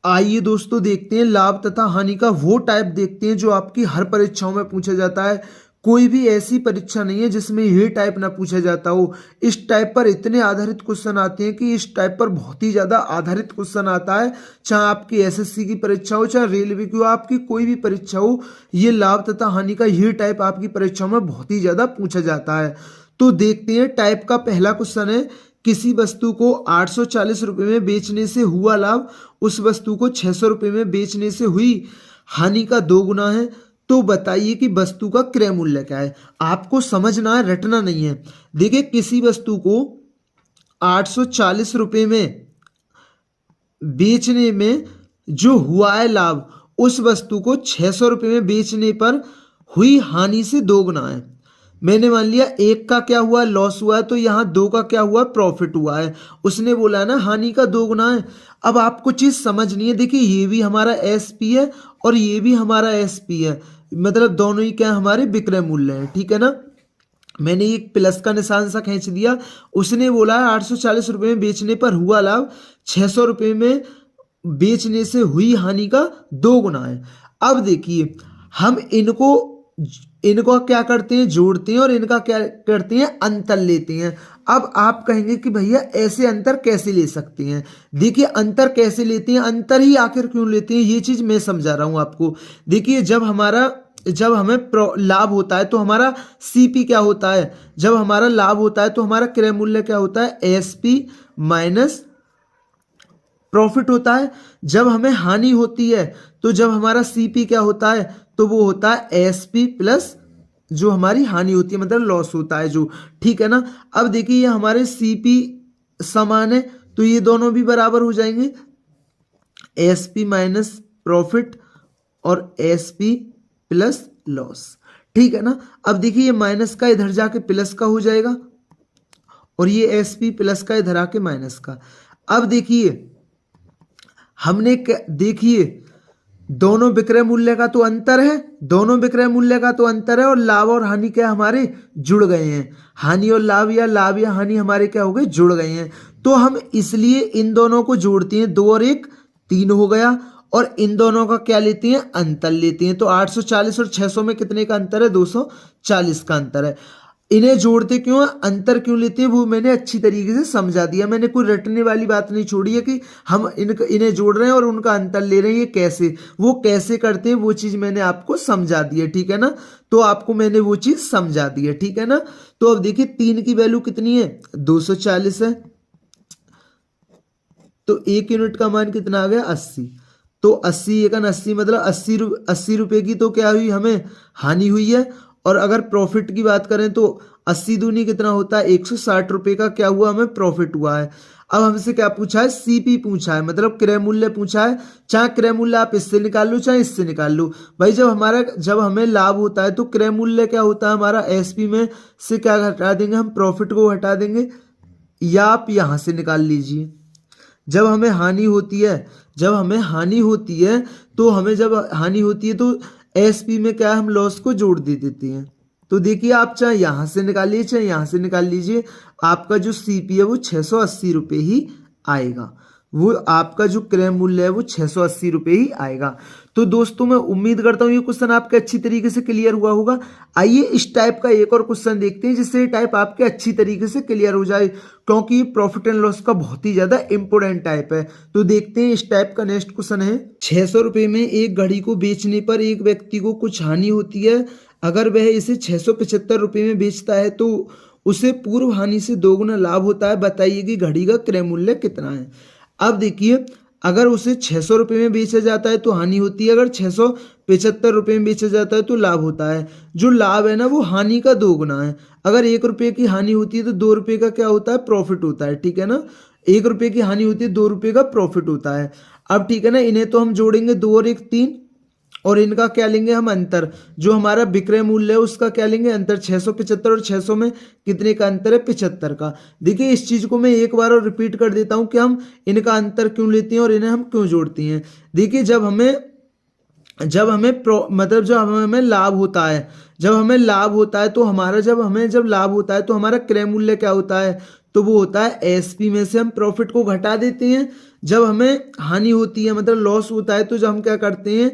आइए दोस्तों देखते हैं लाभ तथा हानि का वो टाइप देखते हैं जो आपकी हर परीक्षाओं में पूछा जाता है। कोई भी ऐसी परीक्षा नहीं है जिसमें ये टाइप ना पूछा जाता हो। इस टाइप पर इतने आधारित क्वेश्चन आते हैं कि इस टाइप पर बहुत ही ज्यादा आधारित क्वेश्चन आता है। चाहे आपकी एसएससी की परीक्षा हो, चाहे रेलवे की हो, आपकी कोई भी परीक्षा हो, ये लाभ तथा हानि का ये टाइप आपकी परीक्षाओं में बहुत ही ज्यादा पूछा जाता है। तो देखते हैं टाइप का पहला क्वेश्चन है, किसी वस्तु को 840 रुपये में बेचने से हुआ लाभ उस वस्तु को 600 रुपये में बेचने से हुई हानि का 2 गुना है। तो बताइए कि वस्तु का क्रय मूल्य क्या है। आपको समझना है, रटना नहीं है। देखिए किसी वस्तु को 840 रुपये में बेचने में जो हुआ है लाभ, उस वस्तु को 600 रुपये में बेचने पर हुई हानि से 2 गुना है। मैंने मान लिया एक का क्या हुआ, लॉस हुआ है, तो यहाँ 2 का क्या हुआ, प्रॉफिट हुआ है। उसने बोला है ना हानि का 2 गुना है। अब आपको चीज समझनी है। देखिए ये भी हमारा एसपी है और ये भी हमारा एसपी है, मतलब दोनों ही क्या हमारे विक्रय मूल्य है, ठीक है ना। मैंने एक प्लस का निशान सा खींच दिया। उसने बोला है 840 रुपये में बेचने पर हुआ लाभ 600 रुपये में बेचने से हुई हानि का 2 गुना है। अब देखिए हम इनको इनको क्या करते हैं, जोड़ते हैं, और इनका क्या करते हैं, अंतर लेते हैं। अब आप कहेंगे कि भैया ऐसे अंतर कैसे ले सकते हैं। देखिए अंतर कैसे लेते हैं, अंतर ही आखिर क्यों लेते हैं, ये चीज मैं समझा रहा हूं आपको। देखिए जब हमें लाभ होता है तो हमारा सीपी क्या होता है, जब हमारा लाभ होता है तो हमारा क्रय मूल्य क्या होता है, एसपी माइनस प्रॉफिट होता है। जब हमें हानि होती है तो जब हमारा सीपी क्या होता है, तो वो होता है एसपी प्लस जो हमारी हानि होती है, मतलब लॉस होता है जो, ठीक है ना। अब देखिए ये हमारे सीपी समान है तो ये दोनों भी बराबर हो जाएंगे, एसपी माइनस प्रॉफिट और एसपी प्लस लॉस, ठीक है ना। अब देखिए ये माइनस का इधर जाके प्लस का हो जाएगा और ये एसपी प्लस का इधर आके माइनस का। अब देखिए देखिए दोनों विक्रय मूल्य का तो अंतर है, दोनों विक्रय मूल्य का तो अंतर है, और लाभ और हानि क्या हमारे जुड़ गए हैं। हानि और लाभ या हानि हमारे क्या हो गए, जुड़ गए हैं। तो हम इसलिए इन दोनों को जोड़ते हैं, 2 और 1 3 हो गया, और इन दोनों का क्या लेते हैं, अंतर लेते हैं। तो 840 और 600 में कितने का अंतर है, 240 का अंतर है। इन्हें जोड़ते क्यों हैं, अंतर क्यों लेते हैं, वो मैंने अच्छी तरीके से समझा दिया। मैंने कोई रटने वाली बात नहीं छोड़ी है कि हम इन्हें जोड़ रहे हैं और उनका अंतर ले रहे हैं। ये कैसे, वो कैसे करते हैं, वो चीज मैंने आपको समझा दी है, ठीक है ना। तो आपको मैंने वो चीज समझा दी है, ठीक है ना। तो अब देखिए 3 की वैल्यू कितनी है, 240 है, तो 1 यूनिट का मान कितना आ गया, 80। तो 80 एकन 80 मतलब 80 रुपए की तो क्या हुई, हमें हानि हुई है। और अगर प्रॉफिट की बात करें तो 80 दूनी कितना होता है, 160 रुपए का क्या हुआ, हमें प्रॉफिट हुआ है। अब हमसे क्या पूछा है, सीपी पूछा है, मतलब क्रय मूल्य पूछा है। चाहे क्रय मूल्य आप इससे निकाल लो चाहे इससे निकाल लो। भाई जब हमें लाभ होता है तो क्रय मूल्य क्या होता है हमारा, एसपी में से क्या हटा देंगे, हम प्रॉफिट को हटा देंगे, या आप यहां से निकाल लीजिए। जब हमें हानि होती है, जब हमें हानि होती है तो हमें जब हानि होती है तो एसपी में क्या है, हम लॉस को जोड़ दे देते हैं। तो देखिए आप चाहे यहां से निकालिए चाहे यहां से निकाल लीजिए, आपका जो सीपी है वो 680 रुपये ही आएगा। वो आपका जो क्रय मूल्य है वो 680 रुपये ही आएगा। तो दोस्तों मैं उम्मीद करता हूँ ये क्वेश्चन आपके अच्छी तरीके से क्लियर हुआ होगा। आइए इस टाइप का एक और क्वेश्चन देखते हैं जिससे ये टाइप आपके अच्छी तरीके से क्लियर हो जाए, क्योंकि ये प्रॉफिट एंड लॉस का बहुत ही ज्यादा इंपोर्टेंट टाइप है। तो देखते हैं इस टाइप का नेक्स्ट क्वेश्चन है, 600 रुपये में एक घड़ी को बेचने पर एक व्यक्ति को कुछ हानि होती है। अगर वह इसे 675 रुपये में बेचता है तो उसे पूर्व हानि से 2 गुना लाभ होता है। बताइए कि घड़ी का क्रय मूल्य कितना है। अब देखिए अगर उसे 600 रुपये में बेचा जाता है तो हानि होती है, अगर 675 रुपये में बेचा जाता है तो लाभ होता है। जो लाभ है ना वो हानि का 2 गुना है। अगर 1 रुपये की हानि होती है तो 2 रुपये का क्या होता है, प्रॉफिट होता है, ठीक है ना। 1 रुपये की हानि होती है, 2 रुपये का प्रॉफिट होता है। अब ठीक है ना, इन्हें तो हम जोड़ेंगे, 2 और 1 3, और इनका क्या लेंगे हम, अंतर। जो हमारा विक्रय मूल्य है उसका क्या लेंगे, अंतर। 675 और 600 में कितने का अंतर है, 75 का। देखिए इस चीज को मैं एक बार और रिपीट कर देता हूं कि हम इनका अंतर क्यों लेते हैं और इन्हें हम क्यों जोड़ते हैं। देखिए मतलब जब हमें लाभ होता है, जब हमें लाभ होता है तो हमारा जब लाभ होता है तो हमारा क्रय मूल्य क्या होता है, तो वो होता है एएसपी में से हम प्रॉफिट को घटा देते हैं। जब हमें हानि होती है मतलब लॉस होता है तो जब हम क्या करते हैं,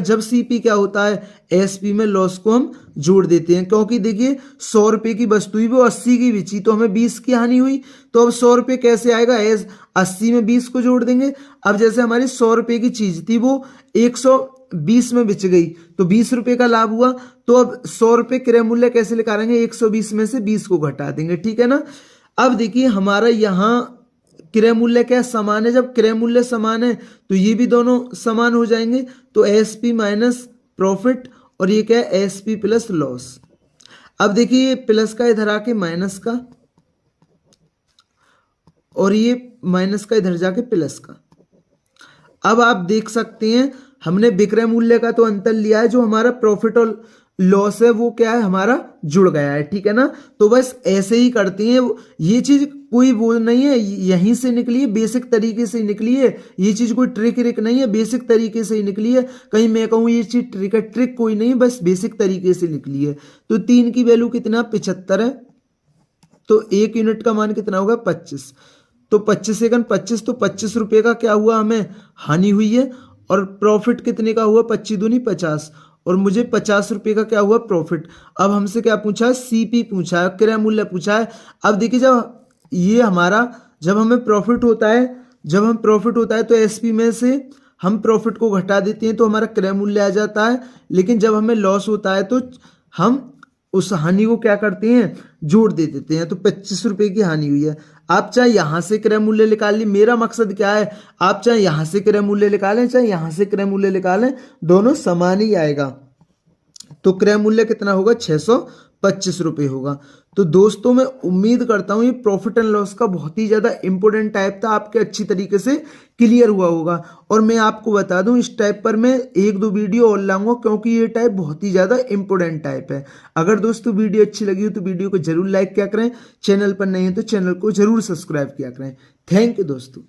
जब सीपी क्या होता है एएसपी में लॉस को हम जोड़ देते हैं। क्योंकि देखिए 100 रुपये की वस्तु ही वो 80 की बेची तो हमें 20 की हानि हुई। तो अब 100 रुपये कैसे आएगा, 80 में 20 को जोड़ देंगे। अब जैसे हमारी 100 रुपये की चीज थी वो 120 में बिच गई तो 20 रुपये का लाभ हुआ। तो अब 100 रुपये क्रय मूल्य कैसे निकालेंगे, 120 में से 20 को घटा देंगे, ठीक है ना। अब देखिए हमारा यहाँ क्रय मूल्य क्या समान है, जब क्रय मूल्य समान है तो ये भी दोनों समान हो जाएंगे। तो एएसपी माइनस प्रॉफिट और ये क्या है एएसपी प्लस लॉस। अब देखिए ये प्लस का इधर आके माइनस का और ये माइनस का इधर जाके प्लस का। अब आप देख सकते हैं हमने विक्रय मूल्य का तो अंतर लिया है, जो हमारा प्रॉफिट और लॉस है वो क्या है हमारा जुड़ गया है, ठीक है ना। तो बस ऐसे ही करते हैं, ये चीज कोई वो नहीं है, यहीं से निकली है, बेसिक तरीके से निकली है। ये चीज कोई ट्रिक नहीं है, बेसिक तरीके से ही निकली है। कहीं मैं कहूँ ये चीज ट्रिक है, ट्रिक कोई नहीं है, बस बेसिक तरीके से निकली है। तो 3 की वैल्यू कितना 75 है, तो 1 यूनिट का मान कितना होगा 25। तो 25 सेकंड 25, तो 25 रुपये का क्या हुआ हमें हानि हुई है। और प्रॉफिट कितने का हुआ 25 दूनी 50, और मुझे 50 रुपये का क्या हुआ प्रॉफिट। अब हमसे क्या पूछा है सीपी पूछा है, क्रय मूल्य पूछा है। अब देखिए जब हमें प्रॉफिट होता है तो एसपी में से हम प्रॉफिट को घटा देते हैं तो हमारा क्रय मूल्य आ जाता है। लेकिन जब हमें लॉस होता है तो हम उस हानि को क्या करते हैं जोड़ दे देते हैं। तो 25 रुपये की हानि हुई है। आप चाहे यहां से क्रय मूल्य निकाल ली, मेरा मकसद क्या है, आप चाहे यहां से क्रय मूल्य निकालें चाहे यहां से क्रय मूल्य निकालें, दोनों समान ही आएगा। तो क्रय मूल्य कितना होगा 625 रुपये होगा। तो दोस्तों मैं उम्मीद करता हूं ये प्रॉफिट एंड लॉस का बहुत ही ज्यादा इंपॉर्टेंट टाइप था, आपके अच्छी तरीके से क्लियर हुआ होगा। और मैं आपको बता दूं इस टाइप पर मैं 1-2 वीडियो और लाऊंगा, क्योंकि ये टाइप बहुत ही ज्यादा इंपॉर्टेंट टाइप है। अगर दोस्तों वीडियो अच्छी लगी हो तो वीडियो को जरूर लाइक किया करें, चैनल पर नहीं है तो चैनल को जरूर सब्सक्राइब किया करें। थैंक यू दोस्तों।